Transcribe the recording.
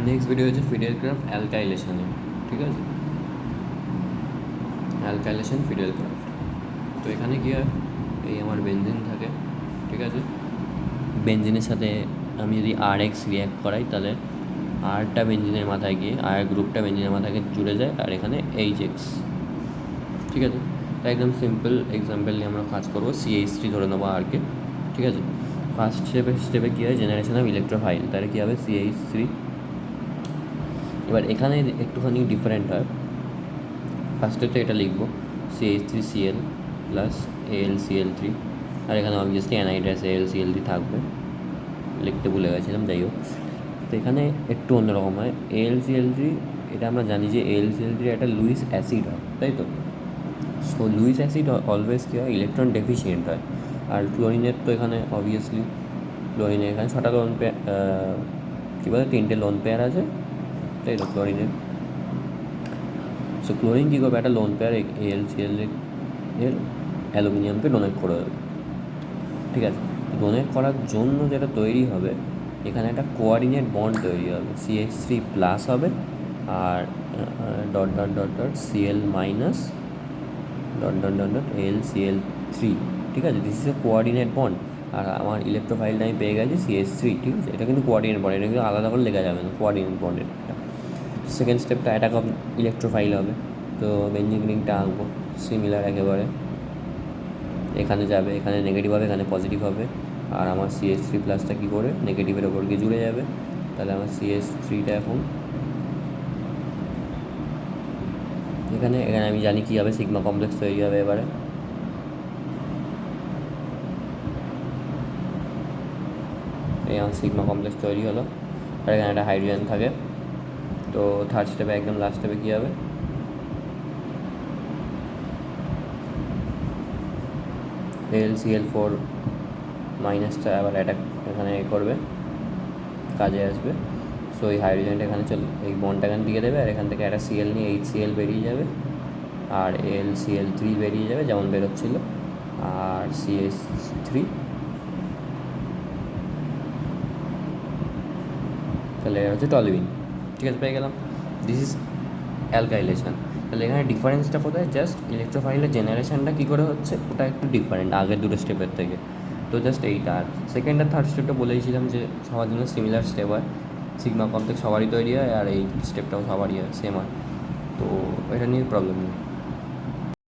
Next video হচ্ছে fiddle craft অ্যালকাইলেশনে, ঠিক আছে, অ্যালকাইলেশন ফিডেল ক্রাফট। তো এখানে কী হয়, এই আমার বেনজিন থাকে, ঠিক আছে, বেনজিনের সাথে আমি যদি RX রিঅ্যাক্ট করাই তাহলে আরটা বেনজিনের মাথায় গিয়ে গ্রুপটা বেনজিনের মাথায় জুড়ে যায়, আর এখানে HX, ঠিক আছে। তাই একদম সিম্পল এক্সাম্পল নিয়ে আমরা কাজ করবো। CH3 ধরে নেবো আরকে, ঠিক আছে। ফার্স্ট স্টেপে কী হয়, জেনারেশন অফ ইলেকট্রোফাইল, তাহলে কী হবে CH3। এবার এখানে একটুখানি ডিফারেন্ট হয়। ফার্স্টে তো এটা লিখবো CH3Cl প্লাস AlCl3, আর এখানে অবভিয়াসলি অ্যানাইড্রাস AlCl3 থাকবে, লিখতে ভুলে গেছিলাম, যাই হোক। তো এখানে একটু অন্যরকম হয়। AlCl3, এটা আমরা জানি যে AlCl3 একটা লুইস অ্যাসিড হয়, তাই তো। সো লুইস অ্যাসিড অলওয়েজ কী হয়, ইলেকট্রন ডেফিসিয়েন্ট হয়। আর ক্লোরিনের তো এখানে অবভিয়াসলি ক্লোরিনের এখানে 6টা লোন পেয়ার, কী বলে 3টে লোন পেয়ার আছে, তাই তো ক্লোরিনের। সো ক্লোরিন কী করবে, একটা লোন পেয়ার AlCl এর অ্যালুমিনিয়ামকে ডোনেট করে দেবে, ঠিক আছে। ডোনেট করার জন্য যেটা তৈরি হবে, এখানে একটা কোঅর্ডিনেট বন্ড তৈরি হবে, CH3 প্লাস হবে, আর dot dot dot dot Cl minus dot dot dot dot AlCl3, ঠিক আছে। This is a coordinate bond. আর আমার ইলেকট্রোফাইলটা আমি পেয়ে গেছি CH3, ঠিক আছে। এটা কিন্তু কোঅর্ডিনেট বন্ড, এটা কিন্তু আলাদা করে লেখা যাবে না, কোঅর্ডিনেট বন্ডের একটা। সেকেন্ড স্টেপটা অ্যাটাক অফ ইলেকট্রোফাইল হবে। তো বেঞ্জিন রিংটা আঁকবো সিমিলার একেবারে, এখানে যাবে, এখানে নেগেটিভ হবে, এখানে পজিটিভ হবে, আর আমার CH3 প্লাসটা কী করে নেগেটিভের ওপর গিয়ে জুড়ে যাবে। তাহলে আমার CH3টা এখন এখানে এখানে আমি জানি কী হবে, সিগমা কমপ্লেক্স তৈরি হবে। এবারে এই আমার সিগমা কমপ্লেক্স তৈরি হলো, আর এখানে একটা হাইড্রোজেন থাকে। তো থার্ড স্টেপে একদম লাস্ট স্টেপে কী হবে, AlCl4 মাইনাসটা আবার অ্যাটাক এখানে করবে, কাজে আসবে। সো এই হাইড্রোজেনটা এখানে এই বন্ডটা এখানে দিয়ে দেবে, আর এখান থেকে একটা Cl নিয়ে HCl বেরিয়ে যাবে, আর AlCl3 বেরিয়ে যাবে যেমন বেরোচ্ছিলো, আর CH3, তাহলে এটা হচ্ছে টলিউইন, ঠিক আছে, পেয়ে গেলাম। This is alkylation. তাহলে এখানে ডিফারেন্সটা কোথায়, জাস্ট ইলেকট্রোফাইলের জেনারেশনটা কী করে হচ্ছে, ওটা একটু ডিফারেন্ট আগের দুটো স্টেপের থেকে। তো জাস্ট এইটা, আর সেকেন্ড আর থার্ড স্টেপটা বলেইছিলাম যে সবার জন্য সিমিলার স্টেপ হয়, সিগমা কমপ্লেক্স সবারই তৈরি হয়, আর এই স্টেপটাও সবারই হয়, সেম হয়। তো এটা নিয়ে প্রবলেম নেই।